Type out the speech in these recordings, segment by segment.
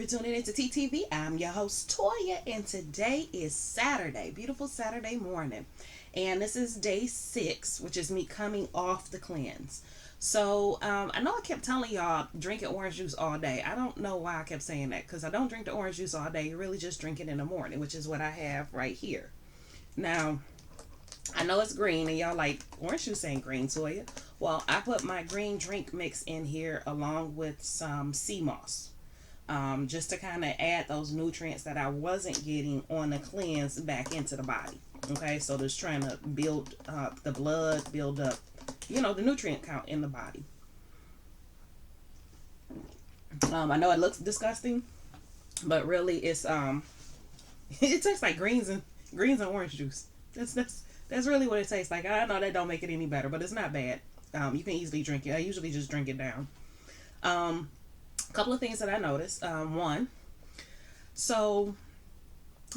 for tuning in to TTV. I'm your host, Toya, and today is Saturday, beautiful Saturday morning. And this is day 6, which is me coming off the cleanse. So, I know I kept telling y'all drinking orange juice all day. I don't know why I kept saying that, because I don't drink the orange juice all day. You really just drink it in the morning, which is what I have right here. Now, I know it's green, and y'all like, orange juice ain't green, Toya. Well, I put my green drink mix in here along with some sea moss. Just to kind of add those nutrients that I wasn't getting on the cleanse back into the body. Okay, so just trying to build the blood, build up, the nutrient count in the body. I know it looks disgusting, but really it's it tastes like greens and orange juice. That's really what it tastes like. I know that don't make it any better, but it's not bad. You can easily drink it. I usually just drink it down. A couple of things that I noticed. One, so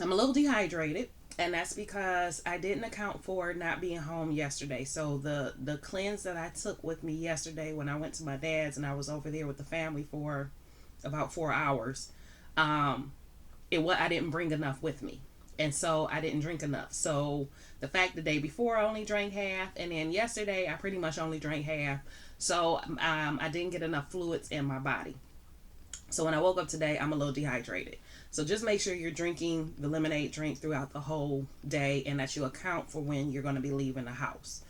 I'm a little dehydrated, and that's because I didn't account for not being home yesterday. So the cleanse that I took with me yesterday when I went to my dad's and I was over there with the family for about 4 hours, I didn't bring enough with me. And so I didn't drink enough. So the fact the day before I only drank half, and then yesterday I pretty much only drank half. So I didn't get enough fluids in my body. So when I woke up today, I'm a little dehydrated. So just make sure you're drinking the lemonade drink throughout the whole day, and that you account for when you're going to be leaving the house.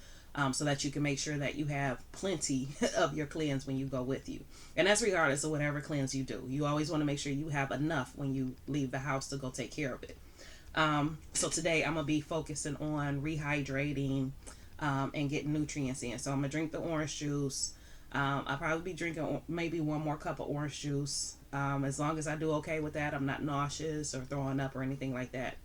So that you can make sure that you have plenty of your cleanse when you go with you. And that's regardless of whatever cleanse you do. You always want to make sure you have enough when you leave the house to go take care of it. So today I'm going to be focusing on rehydrating and getting nutrients in. So I'm going to drink the orange juice. I'll probably be drinking maybe one more cup of orange juice. As long as I do okay with that, I'm not nauseous or throwing up or anything like that.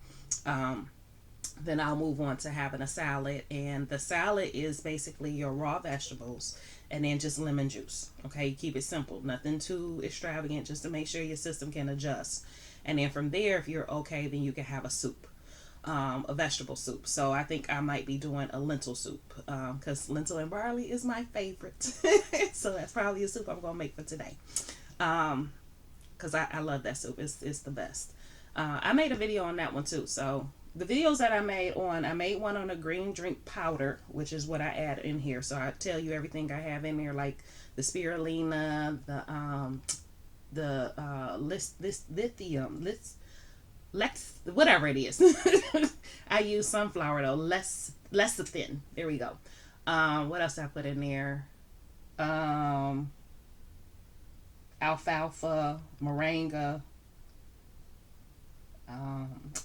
Then I'll move on to having a salad. And the salad is basically your raw vegetables and then just lemon juice. Okay, keep it simple. Nothing too extravagant, just to make sure your system can adjust. And then from there, if you're okay, then you can have a soup. A vegetable soup. So I think I might be doing a lentil soup because lentil and barley is my favorite. So that's probably a soup I'm going to make for today because I love that soup. It's the best. I made a video on that one too. So the videos that I made one on a green drink powder, which is what I add in here. So I tell you everything I have in there, like the spirulina, the lithium, whatever it is. I use sunflower though, lecithin. There we go. What else I put in there? Alfalfa, moringa.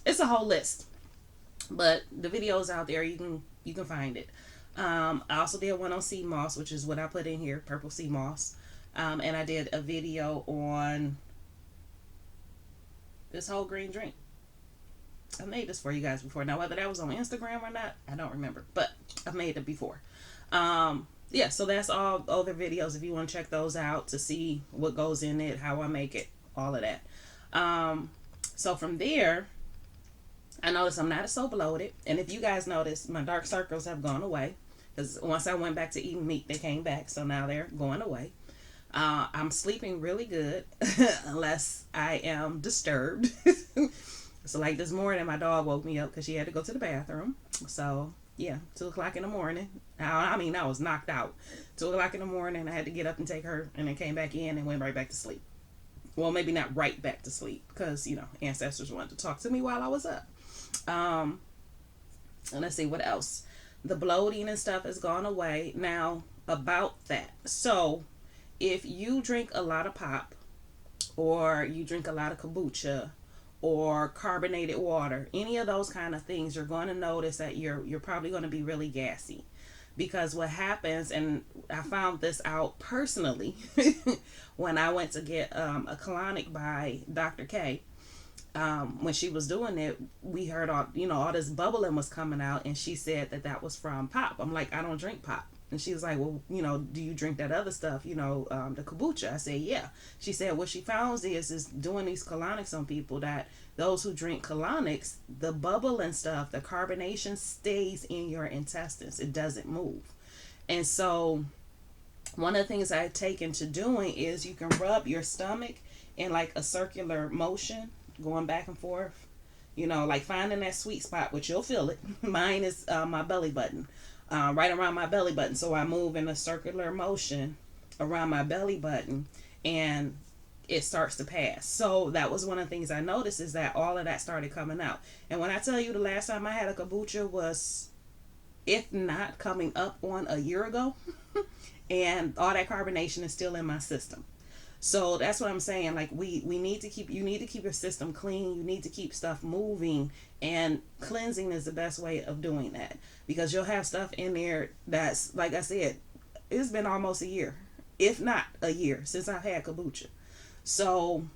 It's a whole list, but the video's out there. You can find it. I also did one on sea moss, which is what I put in here, purple sea moss. And I did a video on this whole green drink. I made this for you guys before. Now, whether that was on Instagram or not, I don't remember, but I've made it before. Yeah, so that's all other videos if you want to check those out to see what goes in it, how I make it, all of that. So from there, I noticed I'm not so bloated. And if you guys notice, my dark circles have gone away because once I went back to eating meat, they came back. So now they're going away. I'm sleeping really good unless I am disturbed. So like this morning, my dog woke me up because she had to go to the bathroom. So yeah, 2 o'clock in the morning. I was knocked out. 2 o'clock in the morning, I had to get up and take her, and then came back in and went right back to sleep. Well, maybe not right back to sleep because, ancestors wanted to talk to me while I was up. And let's see what else. The bloating and stuff has gone away. Now, about that. So, if you drink a lot of pop or you drink a lot of kombucha or carbonated water, any of those kind of things, you're going to notice that you're probably going to be really gassy. Because what happens, and I found this out personally when I went to get a colonic by Dr. K. When she was doing it, we heard all this bubbling was coming out, and she said that was from pop. I'm like, I don't drink pop. And she was like, well, do you drink that other stuff, the kombucha? I said, yeah. She said what she found is doing these colonics on people, that those who drink colonics, the bubble and stuff, the carbonation stays in your intestines. It doesn't move. And so one of the things I've taken to doing is you can rub your stomach in like a circular motion, going back and forth. Like finding that sweet spot, which you'll feel it. Mine is my belly button, right around my belly button. So I move in a circular motion around my belly button, and it starts to pass. So that was one of the things I noticed, is that all of that started coming out. And when I tell you the last time I had a kombucha was, if not coming up on a year ago, and all that carbonation is still in my system. So that's what I'm saying. Like we need to keep, you need to keep your system clean. You need to keep stuff moving, and cleansing is the best way of doing that, because you'll have stuff in there that's, like I said, it's been almost a year, if not a year, since I've had kombucha. So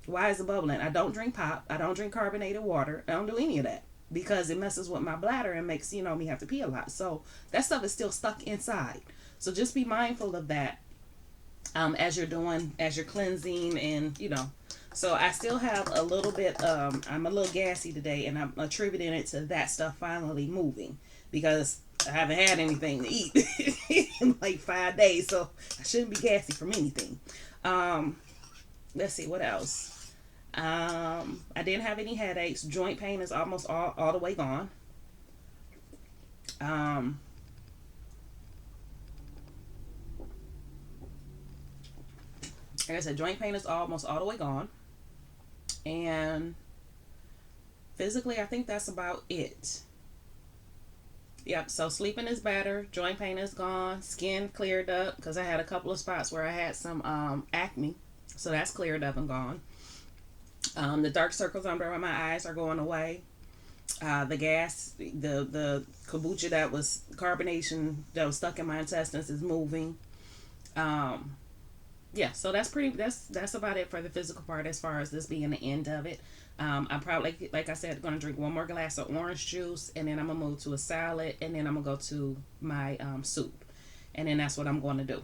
why is it bubbling? I don't drink pop. I don't drink carbonated water. I don't do any of that, because it messes with my bladder and makes, me have to pee a lot. So that stuff is still stuck inside. So just be mindful of that as you're cleansing, and so I still have a little bit, I'm a little gassy today, and I'm attributing it to that stuff finally moving, because I haven't had anything to eat in like 5 days, so I shouldn't be gassy from anything. Let's see what else. I didn't have any headaches. Joint pain is almost all the way gone. Like I said, joint pain is almost all the way gone. And physically, I think that's about it. Yep, so sleeping is better. Joint pain is gone. Skin cleared up, because I had a couple of spots where I had some acne. So that's cleared up and gone. The dark circles under my eyes are going away. The gas, the kombucha that was carbonation that was stuck in my intestines is moving. Yeah, so that's about it for the physical part, as far as this being the end of it. I'm probably, like I said, going to drink one more glass of orange juice, and then I'm going to move to a salad, and then I'm going to go to my soup. And then that's what I'm going to do.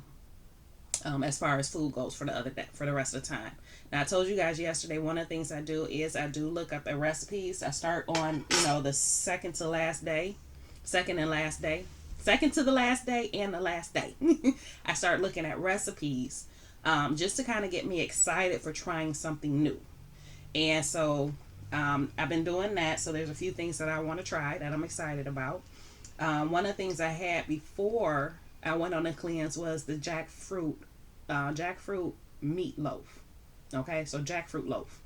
As far as food goes for the rest of the time. Now, I told you guys yesterday, one of the things I do is I do look up the recipes. I start on, the second to the last day and the last day. I start looking at recipes, just to kind of get me excited for trying something new. And so I've been doing that. So there's a few things that I want to try that I'm excited about. One of the things I had before I went on a cleanse was the jackfruit meatloaf. Okay, so jackfruit loaf.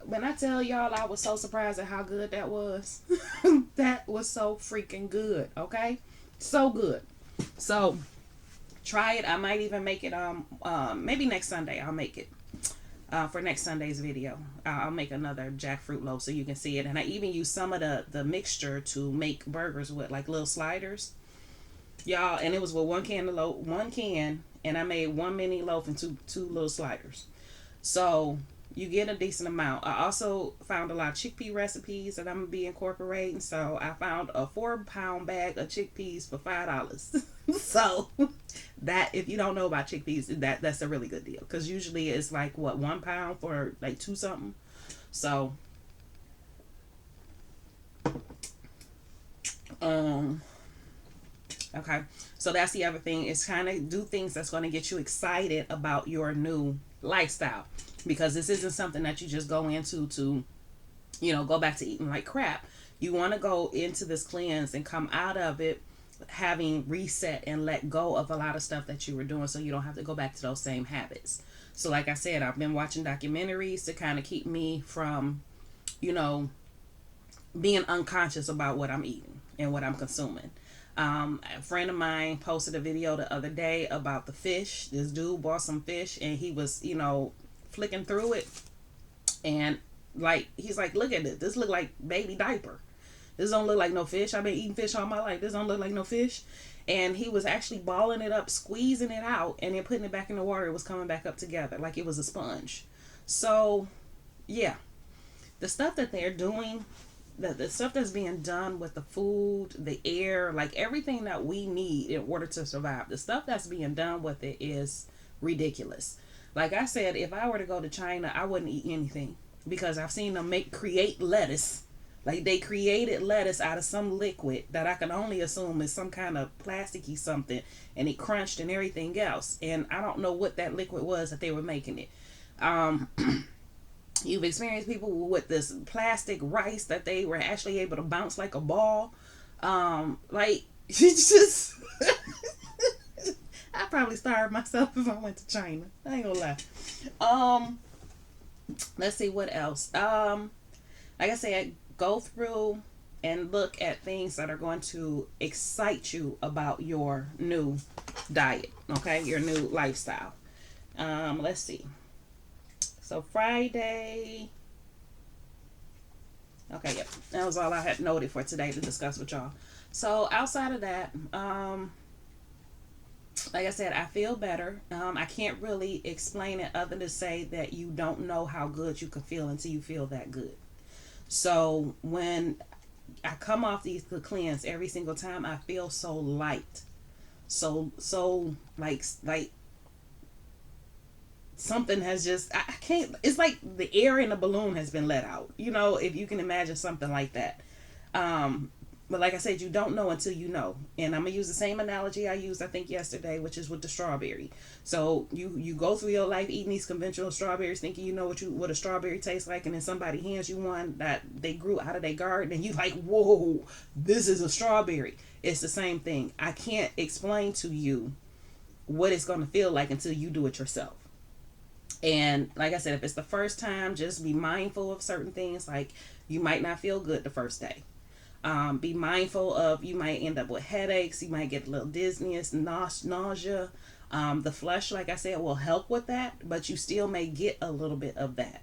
When I tell y'all, I was so surprised at how good that was. That was so freaking good. Okay, so good. So try it. I might even make it maybe next Sunday. I'll make it for next Sunday's video. I'll make another jackfruit loaf so you can see it. And I even use some of the mixture to make burgers with, like little sliders, y'all. And it was with one can, and I made one mini loaf and two little sliders. So you get a decent amount. I also found a lot of chickpea recipes that I'm gonna be incorporating. So I found a 4-pound bag of chickpeas for $5. So that, if you don't know about chickpeas, that's a really good deal, because usually it's like 1 pound for like 2 something. So okay, so that's the other thing, is kind of do things that's going to get you excited about your new lifestyle, because this isn't something that you just go into to go back to eating like crap. You want to go into this cleanse and come out of it having reset and let go of a lot of stuff that you were doing, so you don't have to go back to those same habits. So like I said, I've been watching documentaries to kind of keep me from being unconscious about what I'm eating and what I'm consuming. A friend of mine posted a video the other day about the fish. This dude bought some fish, and he was flicking through it, and he's like, look at it, this look like baby diaper. This don't look like no fish. I've been eating fish all my life. This don't look like no fish. And he was actually balling it up, squeezing it out, and then putting it back in the water. It was coming back up together like it was a sponge. So yeah, the stuff that they're doing, the stuff that's being done with the food, the air, like everything that we need in order to survive, the stuff that's being done with it is ridiculous. Like I said, if I were to go to China, I wouldn't eat anything, because I've seen them create lettuce. Like they created lettuce out of some liquid that I can only assume is some kind of plasticky something, and it crunched and everything else. And I don't know what that liquid was that they were making it. Um, you've experienced people with this plastic rice that they were actually able to bounce like a ball. Like it's just I probably starve myself if I went to China. I ain't gonna lie. Um, let's see what else. Like I said, go through and look at things that are going to excite you about your new diet. Okay, your new lifestyle. Let's see. So Friday. Okay, yep. That was all I had noted for today to discuss with y'all. So outside of that, like I said, I feel better. I can't really explain it other than say that you don't know how good you can feel until you feel that good. So when I come off the cleanse every single time, I feel so light, so like something has just I can't. It's like the air in a balloon has been let out. You know, if you can imagine something like that. Um, but like I said, you don't know until you know. And I'm gonna use the same analogy I used I think yesterday, which is with the strawberry. So you go through your life eating these conventional strawberries, thinking you know what a strawberry tastes like, and then somebody hands you one that they grew out of their garden, and you like, whoa, this is a strawberry. It's the same thing. I can't explain to you what it's gonna feel like until you do it yourself. And like I said, if it's the first time, just be mindful of certain things. Like you might not feel good the first day. Be mindful of you might end up with headaches. You might get a little dizziness, nausea. The flush, like I said, will help with that, but you still may get a little bit of that.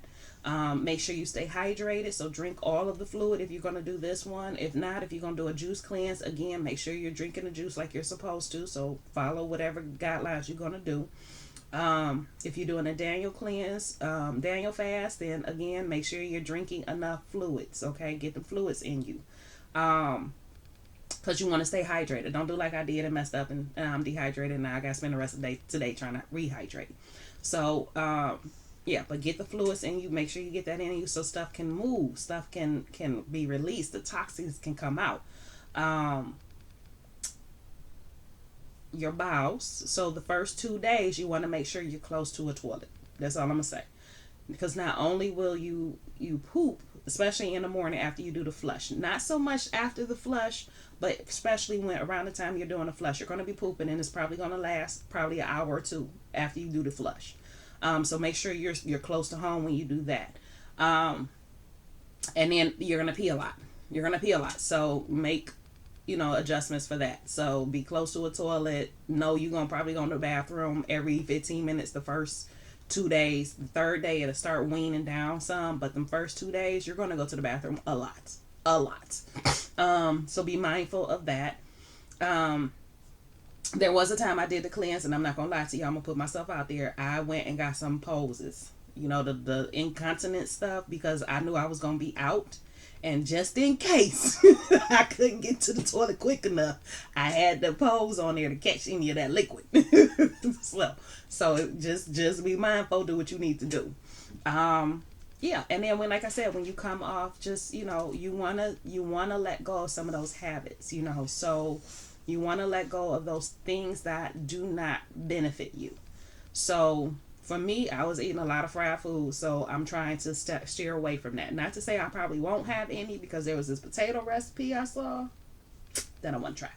Make sure you stay hydrated. So drink all of the fluid if you're going to do this one. If not, if you're going to do a juice cleanse, again, make sure you're drinking the juice like you're supposed to. So follow whatever guidelines you're going to do. If you're doing a Daniel cleanse, Daniel fast, then again, make sure you're drinking enough fluids. Okay, get the fluids in you. Because you want to stay hydrated. Don't do like I did and messed up and I'm dehydrated. Now I got to spend the rest of the day today trying to rehydrate. So, yeah, but get the fluids in you. Make sure you get that in you so stuff can move. Stuff can be released. The toxins can come out. Your bowels. So the first 2 days, you want to make sure you're close to a toilet. That's all I'm gonna say. Because not only will you poop, especially in the morning after you do the flush, not so much after the flush, but especially when around the time you're doing the flush, you're gonna be pooping, and it's probably gonna last probably an hour or two after you do the flush. So make sure you're close to home when you do that. And then you're gonna pee a lot. You're gonna pee a lot. So make adjustments for that. So be close to a toilet. No, you're gonna probably go to the bathroom every 15 minutes the first 2 days. The third day it'll start weaning down some, but the first 2 days you're gonna go to the bathroom a lot. A lot. So be mindful of that. There was a time I did the cleanse, and I'm not gonna lie to you, I'm gonna put myself out there. I went and got some poses. The incontinence stuff, because I knew I was gonna be out. And just in case I couldn't get to the toilet quick enough, I had the pose on there to catch any of that liquid. So just be mindful, do what you need to do. Yeah, and then like I said, when you come off, just you wanna let go of some of those habits. So you wanna let go of those things that do not benefit you. So for me, I was eating a lot of fried food, so I'm trying to steer away from that. Not to say I probably won't have any, because there was this potato recipe I saw that I want to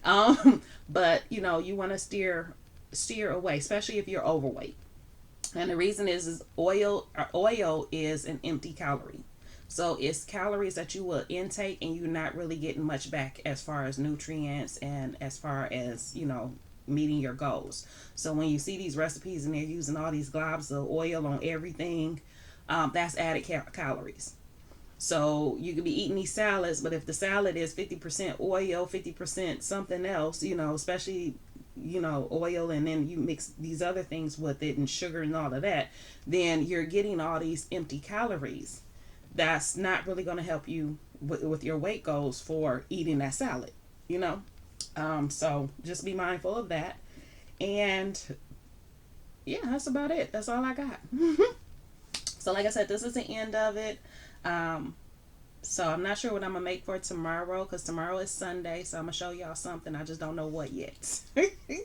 try. But you want to steer away, especially if you're overweight. And the reason is oil is an empty calorie. So it's calories that you will intake, and you're not really getting much back as far as nutrients and as far as meeting your goals. So when you see these recipes and they're using all these globs of oil on everything, that's added calories. So you could be eating these salads, but if the salad is 50% oil, 50% something else, especially oil, and then you mix these other things with it and sugar and all of that, then you're getting all these empty calories. That's not really going to help you with your weight goals for eating that salad. So just be mindful of that. And yeah, that's about it. That's all I got. So like I said, this is the end of it. So I'm not sure what I'm gonna make for tomorrow, because tomorrow is Sunday. So I'm gonna show y'all something. I just don't know what yet.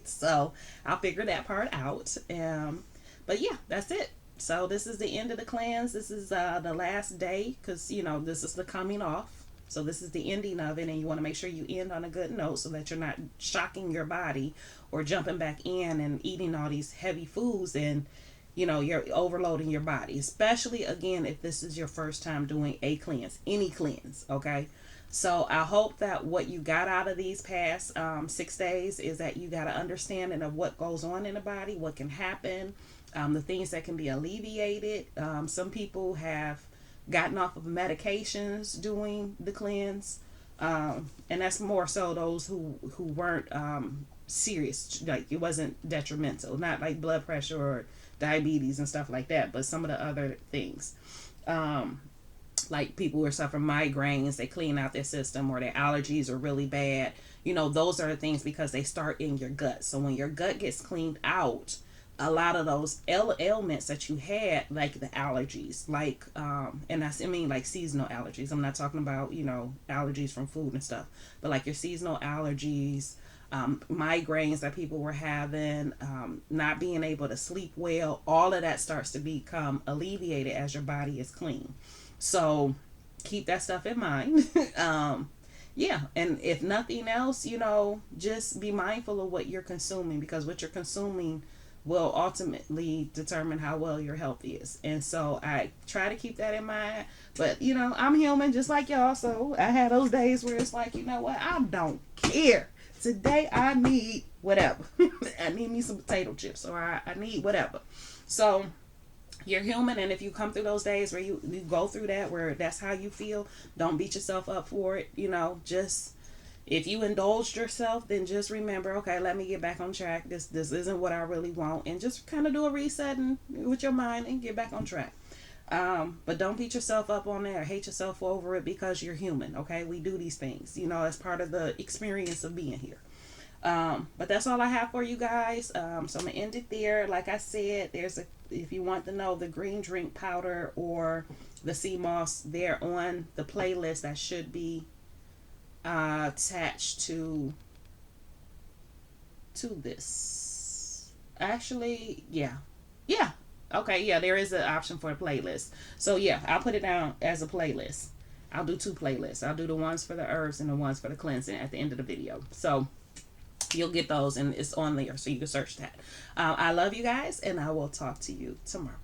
So I'll figure that part out. But yeah, that's it. So this is the end of the cleanse. This is the last day, because you know this is the coming off. So this is the ending of it, and you want to make sure you end on a good note so that you're not shocking your body or jumping back in and eating all these heavy foods, and you know you're overloading your body. Especially again if this is your first time doing a cleanse, any cleanse. Okay. So I hope that what you got out of these past 6 days is that you got an understanding of what goes on in the body, what can happen, the things that can be alleviated. Some people have gotten off of medications doing the cleanse, and that's more so those who weren't serious, like it wasn't detrimental, not like blood pressure or diabetes and stuff like that, but some of the other things. Like people who are suffering migraines, they clean out their system, or their allergies are really bad. You know, those are the things because they start in your gut. So when your gut gets cleaned out, a lot of those ailments that you had, like the allergies, like and I mean like seasonal allergies. I'm not talking about, you know, allergies from food and stuff, but like your seasonal allergies, migraines that people were having, not being able to sleep well, all of that starts to become alleviated as your body is clean. So keep that stuff in mind. Yeah, and if nothing else, you know, just be mindful of what you're consuming, because what you're consuming will ultimately determine how well your health is. And so I try to keep that in mind. But you know, I'm human just like y'all, so I had those days where it's like, you know what, I don't care. Today I need whatever. I need me some potato chips, or I need whatever. So you're human, and if you come through those days where you go through that, where that's how you feel, don't beat yourself up for it. You know, just if you indulged yourself, then just remember, okay, let me get back on track. This isn't what I really want, and just kind of do a reset and with your mind and get back on track. But don't beat yourself up on that or hate yourself over it, because you're human. Okay, we do these things. You know, as part of the experience of being here. But that's all I have for you guys. So I'm gonna end it there. Like I said, if you want to know the green drink powder or the sea moss, they're on the playlist that should be attached to this. Actually, yeah. Okay, yeah, there is an option for a playlist. So yeah, I'll put it down as a playlist. I'll do 2 playlists. I'll do the ones for the herbs and the ones for the cleansing at the end of the video. So you'll get those, and it's on there, so you can search that. I love you guys, and I will talk to you tomorrow.